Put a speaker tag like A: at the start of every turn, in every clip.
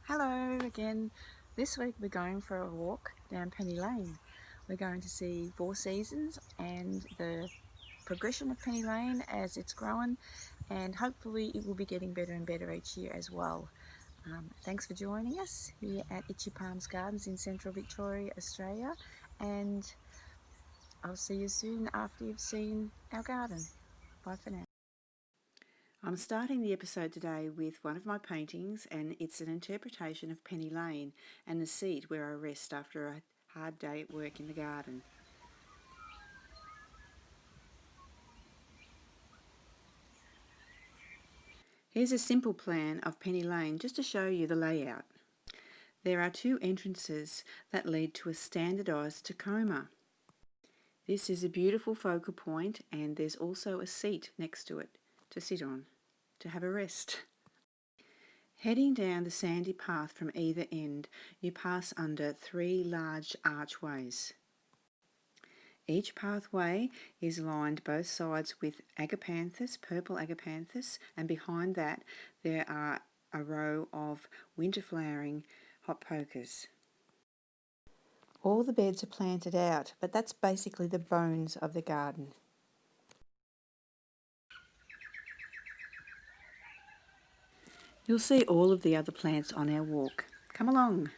A: Hello again. This week we're going for a walk down Penny Lane. We're going to see Four Seasons and the progression of Penny Lane as it's growing, and hopefully it will be getting better and better each year as well. Thanks for joining us here at Itchy Palms Gardens in Central Victoria, Australia, and I'll see you soon after you've seen our garden. Bye for now. I'm starting the episode today with one of my paintings, and it's an interpretation of Penny Lane and the seat where I rest after a hard day at work in the garden. Here's a simple plan of Penny Lane just to show you the layout. There are two entrances that lead to a standardised Tacoma. This is a beautiful focal point, and there's also a seat next to it to sit on, to have a rest. Heading down the sandy path from either end, you pass under three large archways. Each pathway is lined both sides with agapanthus, purple agapanthus, and behind that there are a row of winter flowering hot pokers. All the beds are planted out, but that's basically the bones of the garden. You'll see all of the other plants on our walk. Come along.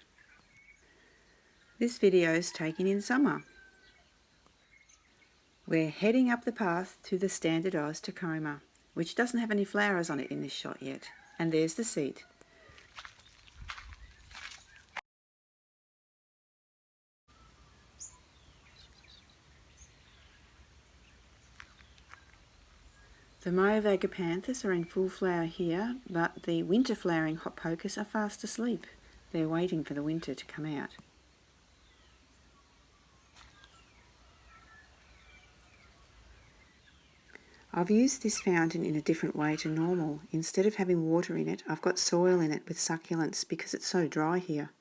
A: This video is taken in summer. We're heading up the path to the standardised Tacoma, which doesn't have any flowers on it in this shot yet. And there's the seat. The mauve agapanthus are in full flower here, but the winter flowering hot pocus are fast asleep. They're waiting for the winter to come out. I've used this fountain in a different way to normal. Instead of having water in it, I've got soil in it with succulents because it's so dry here.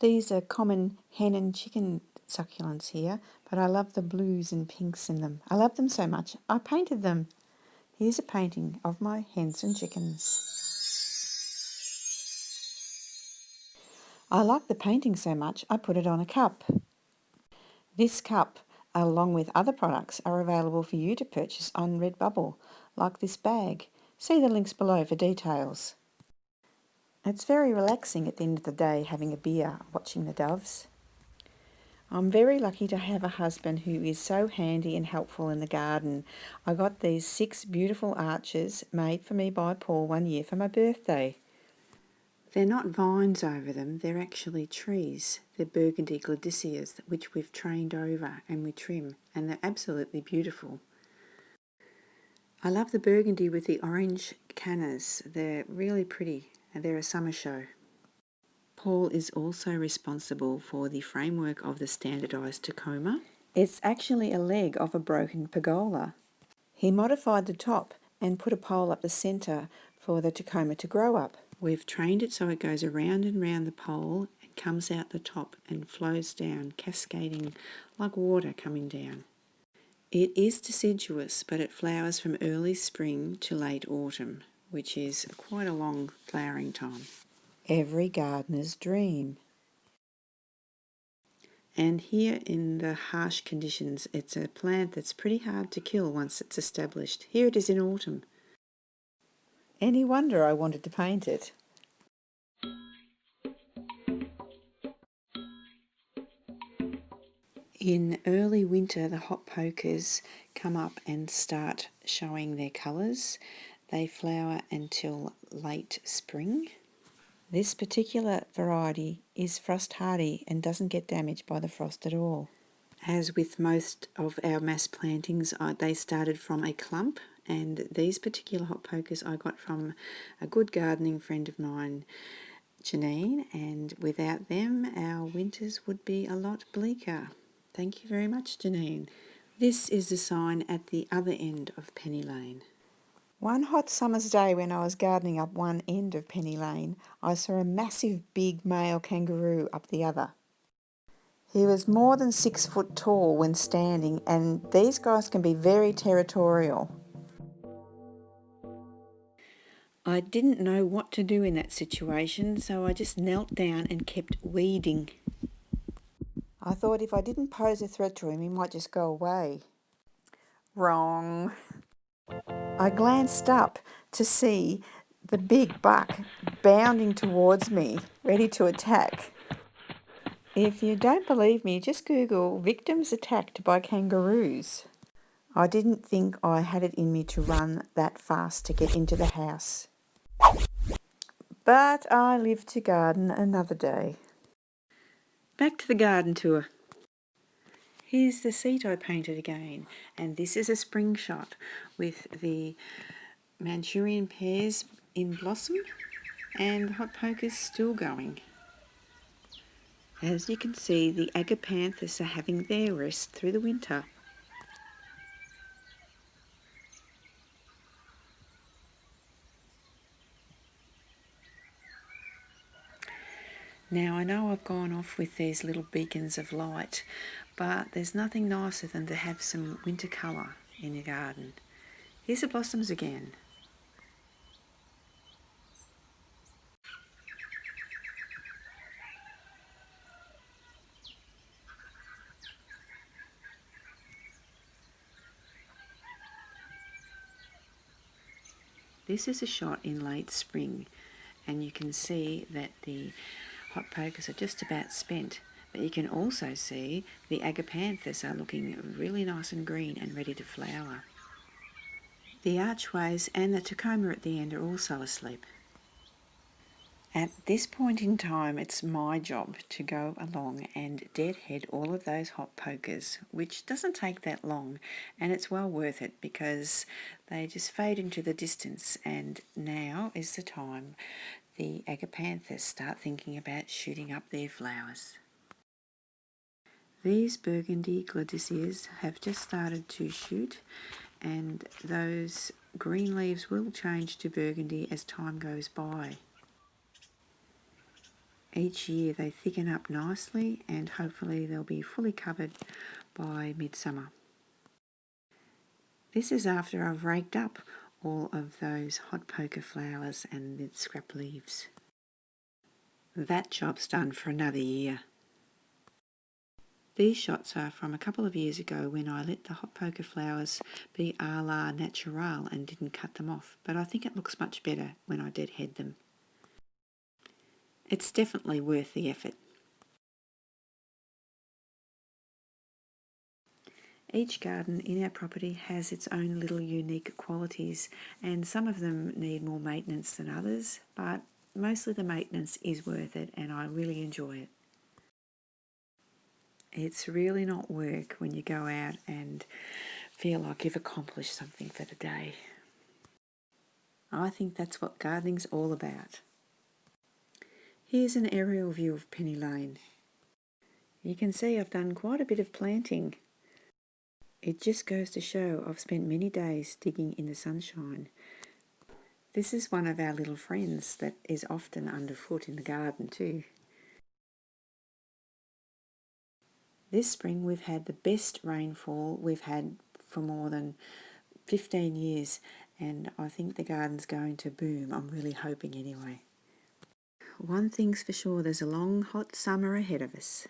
A: These are common hen and chicken succulents here, but I love the blues and pinks in them. I love them so much, I painted them. Here's a painting of my hens and chickens. I like the painting so much, I put it on a cup. This cup, along with other products, are available for you to purchase on Redbubble, like this bag. See the links below for details. It's very relaxing at the end of the day having a beer, watching the doves. I'm very lucky to have a husband who is so handy and helpful in the garden. I got these 6 beautiful arches made for me by Paul one year for my birthday. They're not vines over them, they're actually trees. They're burgundy gladiolus, which we've trained over and we trim, and they're absolutely beautiful. I love the burgundy with the orange cannas. They're really pretty, and they're a summer show. Paul is also responsible for the framework of the standardised Tacoma. It's actually a leg of a broken pergola. He modified the top and put a pole up the centre for the Tacoma to grow up. We've trained it so it goes around and round the pole and comes out the top and flows down, cascading like water coming down. It is deciduous, but it flowers from early spring to late autumn, which is quite a long flowering time. Every gardener's dream. And here in the harsh conditions, it's a plant that's pretty hard to kill once it's established. Here it is in autumn. Any wonder I wanted to paint it. In early winter, the hot pokers come up and start showing their colours. They flower until late spring. This particular variety is frost hardy and doesn't get damaged by the frost at all. As with most of our mass plantings, they started from a clump, and these particular hot pokers I got from a good gardening friend of mine, Janine, and without them our winters would be a lot bleaker. Thank you very much, Janine. This is the sign at the other end of Penny Lane. One hot summer's day when I was gardening up one end of Penny Lane, I saw a massive big male kangaroo up the other. He was more than 6 foot tall when standing, and these guys can be very territorial. I didn't know what to do in that situation, so I just knelt down and kept weeding. I thought if I didn't pose a threat to him, he might just go away. Wrong. I glanced up to see the big buck bounding towards me, ready to attack. If you don't believe me, just Google victims attacked by kangaroos. I didn't think I had it in me to run that fast to get into the house. But I live to garden another day. Back to the garden tour. Here's the seat I painted again, and this is a spring shot with the Manchurian pears in blossom and the hot pokers still going. As you can see, the agapanthus are having their rest through the winter. Now I know I've gone off with these little beacons of light, but there's nothing nicer than to have some winter colour in your garden. Here's the blossoms again. This is a shot in late spring, and you can see that the hot pokers are just about spent, but you can also see the agapanthus are looking really nice and green and ready to flower. The archways and the tacoma at the end are also asleep. At this point in time, it's my job to go along and deadhead all of those hot pokers, which doesn't take that long, and it's well worth it because they just fade into the distance, and now is the time the agapanthus start thinking about shooting up their flowers. These burgundy gladiolus have just started to shoot, and those green leaves will change to burgundy as time goes by. Each year they thicken up nicely, and hopefully they'll be fully covered by midsummer. This is after I've raked up all of those hot poker flowers and the scrap leaves. That job's done for another year. These shots are from a couple of years ago when I let the hot poker flowers be a la naturel and didn't cut them off, but I think it looks much better when I deadhead them. It's definitely worth the effort. Each garden in our property has its own little unique qualities, and some of them need more maintenance than others, but mostly the maintenance is worth it and I really enjoy it. It's really not work when you go out and feel like you've accomplished something for the day. I think that's what gardening's all about. Here's an aerial view of Penny Lane. You can see I've done quite a bit of planting. It just goes to show I've spent many days digging in the sunshine. This is one of our little friends that is often underfoot in the garden too. This spring we've had the best rainfall we've had for more than 15 years, and I think the garden's going to boom. I'm really hoping anyway. One thing's for sure, there's a long hot summer ahead of us.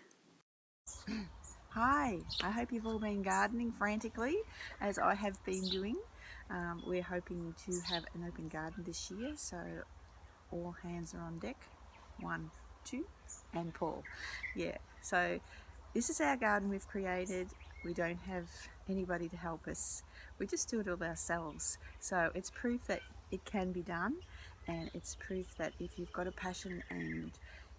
A: Hi, I hope you've all been gardening frantically as I have been doing. We're hoping to have an open garden this year, so all hands are on deck. 1, 2, and Paul. Yeah, so this is our garden we've created. We don't have anybody to help us. We just do it all ourselves. So it's proof that it can be done, and it's proof that if you've got a passion and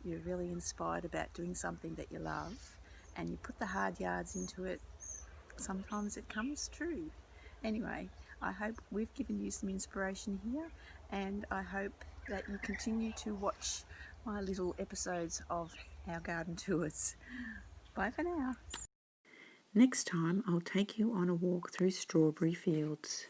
A: you're really inspired about doing something that you love and you put the hard yards into it, sometimes it comes true. Anyway, I hope we've given you some inspiration here, and I hope that you continue to watch my little episodes of our garden tours. Bye for now. Next time I'll take you on a walk through strawberry fields.